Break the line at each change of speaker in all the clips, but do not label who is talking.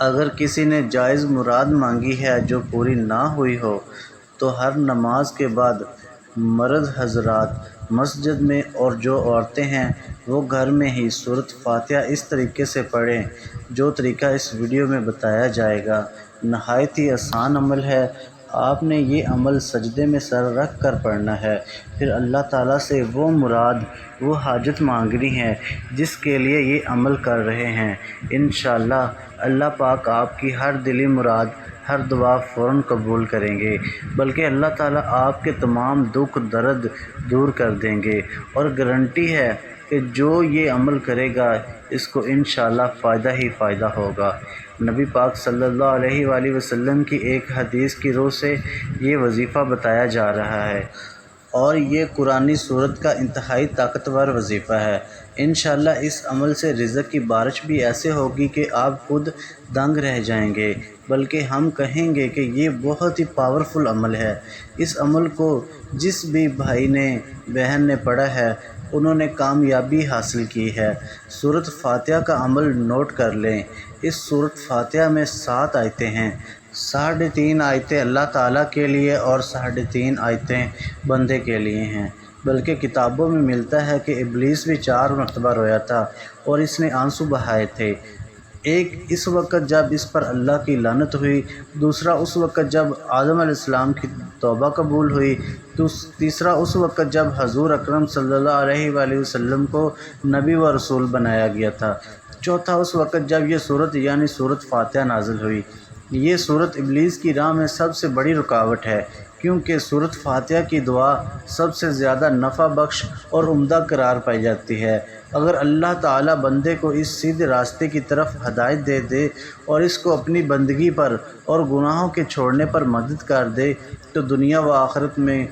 اگر کسی نے جائز مراد مانگی ہے جو پوری نہ ہوئی ہو تو ہر نماز کے بعد مرد حضرات مسجد میں اور جو عورتیں ہیں وہ گھر میں ہی سورۃ فاتحہ اس طریقے سے پڑھیں جو طریقہ اس ویڈیو میں بتایا جائے گا۔ نہایت ہی آسان عمل ہے۔ آپ نے یہ عمل سجدے میں سر رکھ کر پڑھنا ہے، پھر اللہ تعالیٰ سے وہ مراد، وہ حاجت مانگنی ہے جس کے لیے یہ عمل کر رہے ہیں۔ انشاءاللہ اللہ پاک آپ کی ہر دلی مراد، ہر دعا فوراً قبول کریں گے، بلکہ اللہ تعالیٰ آپ کے تمام دکھ درد دور کر دیں گے، اور گارنٹی ہے کہ جو یہ عمل کرے گا اس کو انشاءاللہ فائدہ ہی فائدہ ہوگا۔ نبی پاک صلی اللہ علیہ وآلہ وسلم کی ایک حدیث کی روح سے یہ وظیفہ بتایا جا رہا ہے، اور یہ قرآنی سورت کا انتہائی طاقتور وظیفہ ہے۔ انشاءاللہ اس عمل سے رزق کی بارش بھی ایسے ہوگی کہ آپ خود دنگ رہ جائیں گے، بلکہ ہم کہیں گے کہ یہ بہت ہی پاورفل عمل ہے۔ اس عمل کو جس بھی بھائی نے، بہن نے پڑھا ہے انہوں نے کامیابی حاصل کی ہے۔ سورۃ فاتحہ کا عمل نوٹ کر لیں۔ اس سورۃ فاتحہ میں 7 آیتیں ہیں۔ 3.5 آیتیں اللہ تعالیٰ کے لیے اور 3.5 آیتیں بندے کے لیے ہیں، بلکہ کتابوں میں ملتا ہے کہ ابلیس بھی 4 مرتبہ رویا تھا اور اس نے آنسو بہائے تھے۔ ایک اس وقت جب اس پر اللہ کی لعنت ہوئی، دوسرا اس وقت جب آدم علیہ السلام کی توبہ قبول ہوئی، تیسرا اس وقت جب حضور اکرم صلی اللہ علیہ وآلہ وسلم کو نبی و رسول بنایا گیا تھا، چوتھا اس وقت جب یہ سورت یعنی سورۃ فاتحہ نازل ہوئی۔ یہ سورت ابلیس کی راہ میں سب سے بڑی رکاوٹ ہے، کیونکہ سورۃ فاتحہ کی دعا سب سے زیادہ نفع بخش اور عمدہ قرار پائی جاتی ہے۔ اگر اللہ تعالیٰ بندے کو اس سیدھے راستے کی طرف ہدایت دے دے اور اس کو اپنی بندگی پر اور گناہوں کے چھوڑنے پر مدد کر دے تو دنیا و آخرت میں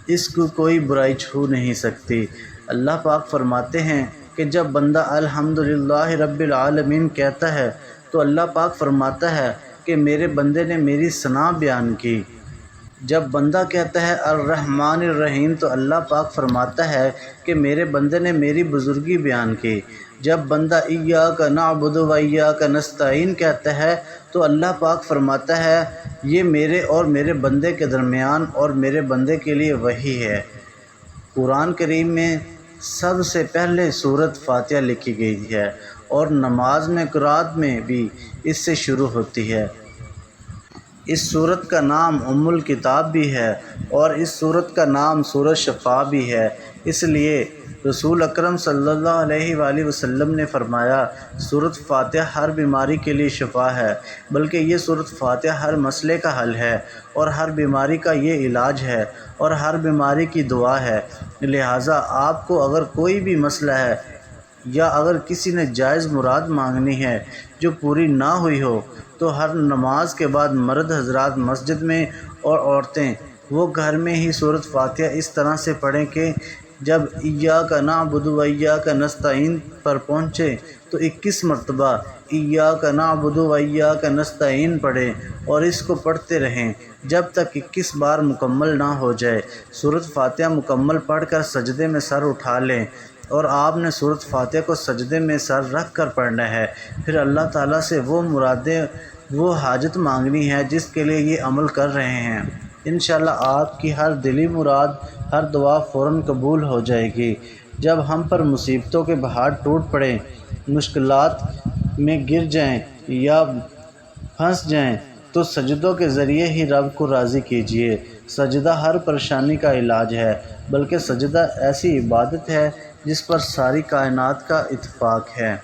اس کو کوئی برائی چھو نہیں سکتی۔ اللہ پاک فرماتے ہیں کہ جب بندہ الحمدللہ رب العالمین کہتا ہے تو اللہ پاک فرماتا ہے کہ میرے بندے نے میری ثنا بیان کی۔ جب بندہ کہتا ہے الرحمن الرحیم تو اللہ پاک فرماتا ہے کہ میرے بندے نے میری بزرگی بیان کی۔ جب بندہ ایاک نعبد و ایاک نستعین کہتا ہے تو اللہ پاک فرماتا ہے یہ میرے اور میرے بندے کے درمیان اور میرے بندے کے لیے وحی ہے۔ قرآن کریم میں سب سے پہلے سورۃ فاتحہ لکھی گئی ہے، اور نماز میں قرات میں بھی اس سے شروع ہوتی ہے۔ اس سورت کا نام ام الکتاب بھی ہے، اور اس سورت کا نام سورۃ شفا بھی ہے۔ اس لیے رسول اکرم صلی اللہ علیہ وآلہ وسلم نے فرمایا سورۃ فاتحہ ہر بیماری کے لیے شفا ہے، بلکہ یہ سورۃ فاتحہ ہر مسئلے کا حل ہے، اور ہر بیماری کا یہ علاج ہے، اور ہر بیماری کی دعا ہے۔ لہٰذا آپ کو اگر کوئی بھی مسئلہ ہے یا اگر کسی نے جائز مراد مانگنی ہے جو پوری نہ ہوئی ہو تو ہر نماز کے بعد مرد حضرات مسجد میں اور عورتیں وہ گھر میں ہی سورۃ فاتحہ اس طرح سے پڑھیں کہ جب ایاک نعبد و ایاک نستعین پر پہنچے تو 21 مرتبہ ایاک نعبد و ایاک نستعین پڑھیں، اور اس کو پڑھتے رہیں جب تک 21 بار مکمل نہ ہو جائے۔ سورۃ فاتحہ مکمل پڑھ کر سجدے میں سر اٹھا لیں، اور آپ نے سورۃ فاتحہ کو سجدے میں سر رکھ کر پڑھنا ہے، پھر اللہ تعالیٰ سے وہ مرادیں، وہ حاجت مانگنی ہے جس کے لیے یہ عمل کر رہے ہیں۔ انشاءاللہ آپ کی ہر دلی مراد، ہر دعا فوراً قبول ہو جائے گی۔ جب ہم پر مصیبتوں کے پہاڑ ٹوٹ پڑیں، مشکلات میں گر جائیں یا پھنس جائیں تو سجدوں کے ذریعے ہی رب کو راضی کیجیے۔ سجدہ ہر پریشانی کا علاج ہے، بلکہ سجدہ ایسی عبادت ہے جس پر ساری کائنات کا اتفاق ہے۔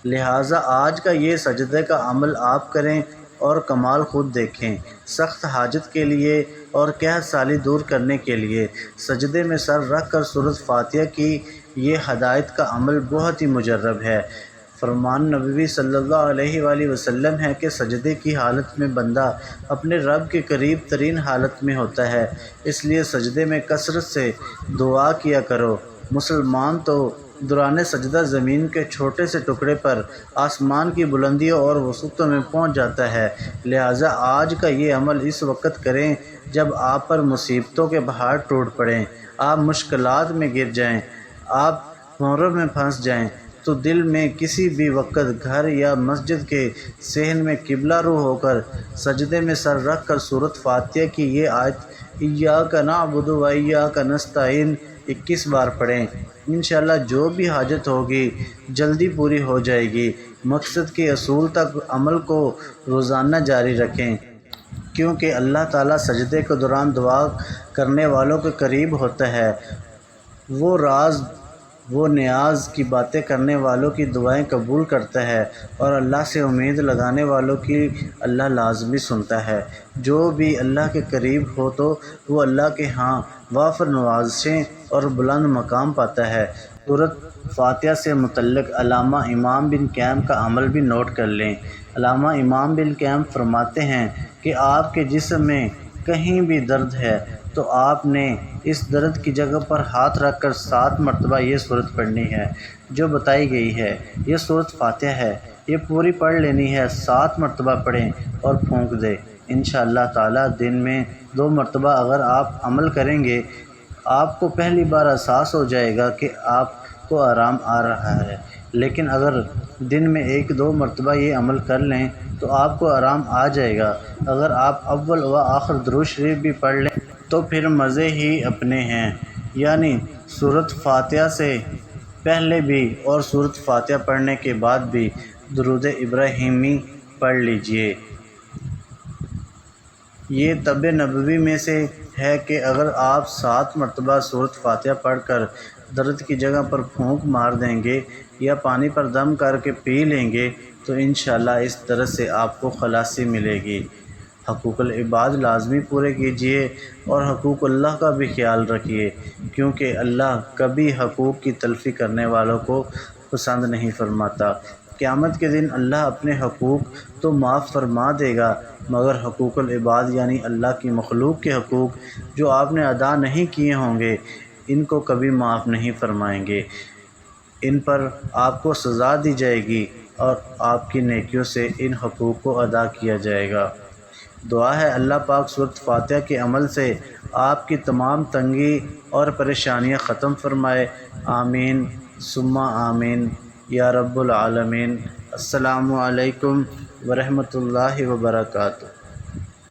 لہٰذا آج کا یہ سجدے کا عمل آپ کریں اور کمال خود دیکھیں۔ سخت حاجت کے لیے اور قحط سالی دور کرنے کے لیے سجدے میں سر رکھ کر سورۃ فاتحہ کی یہ ہدایت کا عمل بہت ہی مجرب ہے۔ فرمان نبوی صلی اللہ علیہ وآلہ وسلم ہے کہ سجدے کی حالت میں بندہ اپنے رب کے قریب ترین حالت میں ہوتا ہے، اس لیے سجدے میں کثرت سے دعا کیا کرو۔ مسلمان تو دوران سجدہ زمین کے چھوٹے سے ٹکڑے پر آسمان کی بلندیوں اور وسعتوں میں پہنچ جاتا ہے۔ لہٰذا آج کا یہ عمل اس وقت کریں جب آپ پر مصیبتوں کے پہاڑ ٹوٹ پڑیں، آپ مشکلات میں گر جائیں، آپ محرم میں پھنس جائیں، تو دل میں کسی بھی وقت گھر یا مسجد کے صحن میں قبلہ رو ہو کر سجدے میں سر رکھ کر سورۃ فاتحہ کی یہ آیت ایاک نعبد و ایاک نستعین 21 بار پڑھیں۔ انشاءاللہ جو بھی حاجت ہوگی جلدی پوری ہو جائے گی۔ مقصد کے اصول تک عمل کو روزانہ جاری رکھیں، کیونکہ اللہ تعالیٰ سجدے کے دوران دعا کرنے والوں کے قریب ہوتا ہے۔ وہ راز و نیاز کی باتیں کرنے والوں کی دعائیں قبول کرتا ہے، اور اللہ سے امید لگانے والوں کی اللہ لازمی سنتا ہے۔ جو بھی اللہ کے قریب ہو تو وہ اللہ کے ہاں وافر نوازشیں اور بلند مقام پاتا ہے۔ سورۃ فاتحہ سے متعلق علامہ امام بن قیم کا عمل بھی نوٹ کر لیں۔ علامہ امام بن قیم فرماتے ہیں کہ آپ کے جسم میں کہیں بھی درد ہے تو آپ نے اس درد کی جگہ پر ہاتھ رکھ کر 7 مرتبہ یہ سورت پڑھنی ہے جو بتائی گئی ہے۔ یہ سورۃ فاتحہ ہے، یہ پوری پڑھ لینی ہے، 7 مرتبہ پڑھیں اور پھونک دیں۔ انشاءاللہ تعالیٰ دن میں 2 مرتبہ اگر آپ عمل کریں گے، آپ کو پہلی بار احساس ہو جائے گا کہ آپ کو آرام آ رہا ہے، لیکن اگر دن میں 1-2 مرتبہ یہ عمل کر لیں تو آپ کو آرام آ جائے گا۔ اگر آپ اول و آخر درود شریف بھی پڑھ لیں تو پھر مزے ہی اپنے ہیں، یعنی سورۃ فاتحہ سے پہلے بھی اور سورۃ فاتحہ پڑھنے کے بعد بھی درود ابراہیمی پڑھ لیجئے۔ یہ طب نبوی میں سے ہے کہ اگر آپ 7 مرتبہ سورۃ فاتحہ پڑھ کر درد کی جگہ پر پھونک مار دیں گے یا پانی پر دم کر کے پی لیں گے تو انشاءاللہ اس درد سے آپ کو خلاصی ملے گی۔ حقوق العباد لازمی پورے کیجئے اور حقوق اللہ کا بھی خیال رکھیے، کیونکہ اللہ کبھی حقوق کی تلفی کرنے والوں کو پسند نہیں فرماتا۔ قیامت کے دن اللہ اپنے حقوق تو معاف فرما دے گا، مگر حقوق العباد یعنی اللہ کی مخلوق کے حقوق جو آپ نے ادا نہیں کیے ہوں گے، ان کو کبھی معاف نہیں فرمائیں گے۔ ان پر آپ کو سزا دی جائے گی اور آپ کی نیکیوں سے ان حقوق کو ادا کیا جائے گا۔ دعا ہے اللہ پاک سورۃ فاتحہ کے عمل سے آپ کی تمام تنگی اور پریشانیاں ختم فرمائے۔ آمین ثم آمین یا رب العالمین۔ السلام علیکم ورحمۃ اللہ وبرکاتہ۔